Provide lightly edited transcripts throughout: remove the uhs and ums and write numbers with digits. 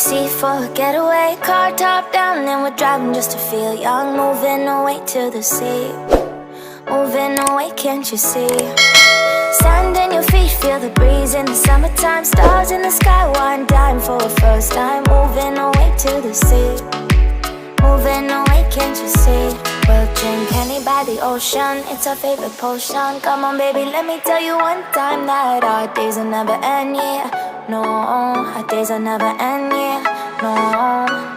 sea for a getaway. Car top down and we're driving just to feel young. Moving away to the sea, moving away, can't you see? Sand in your feet, feel the breeze in the summertime. Stars in the sky, one dime for a first time. Moving away to the sea, moving away, can't you see? We'll drink honey by the ocean, it's our favorite potion. Come on baby, let me tell you one time that our days will never end, yeah. No, our days will never end, yeah. No.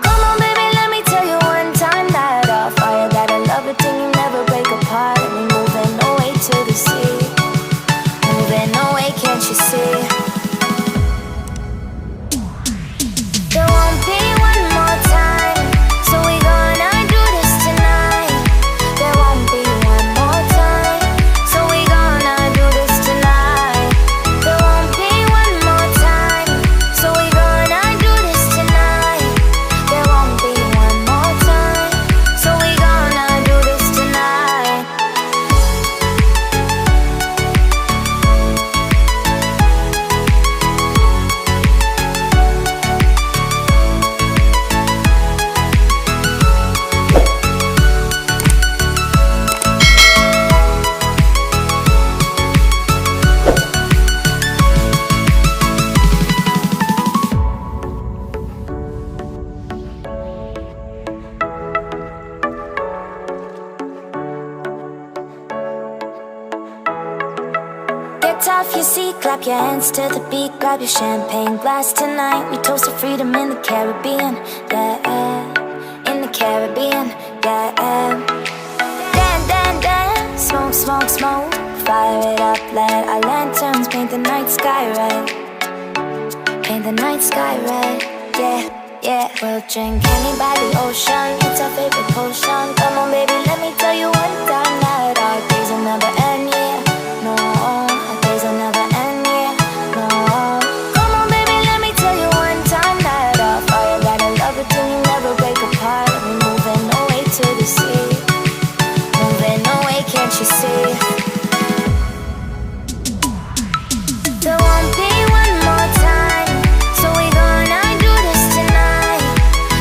Come on baby, let me tell you one time that our fire got a love it till you never break apart. And we moving away to the sea, moving away, can't you see? There won't be one more time, so we gonna do this tonight. There won't be one more time, so we gonna do this tonight. There won't be one more time, so we gonna do this tonight. There won't be one more time, so we gonna do this tonight. Get off your seat, clap your hands to the beat. Grab your champagne glass tonight. We toast to freedom in the Caribbean, yeah. In the Caribbean, yeah. Dance, dance, dance, smoke, smoke, smoke. Fire it up, let our lanterns paint the night sky red. Paint the night sky red, yeah, yeah. We'll drink honey by the ocean, it's our favorite potion. Come on baby, let me tell you one time that our days will never end, yeah. No, our days will never end, yeah. No. Come on baby, let me tell you one time that our fire got a love it till you never break apart. And we're moving away to the sea, moving away, can't you see? There won't be one more time, so we gonna do this tonight.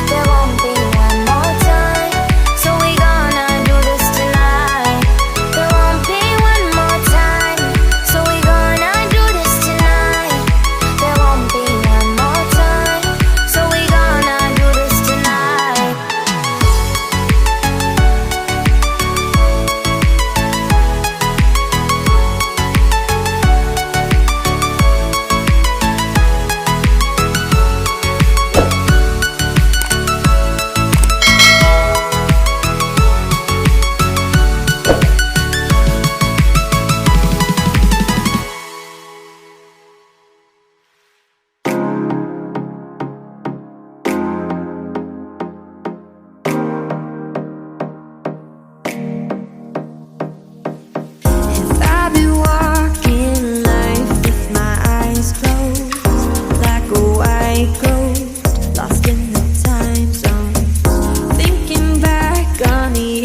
There won't be one more time, so we gonna do this tonight. There won't be one more time, so we gonna do this tonight. There won't be one more time, so we gonna do this tonight. I've been walking life with my eyes closed, like a white ghost, lost in the time zone. Thinking back on the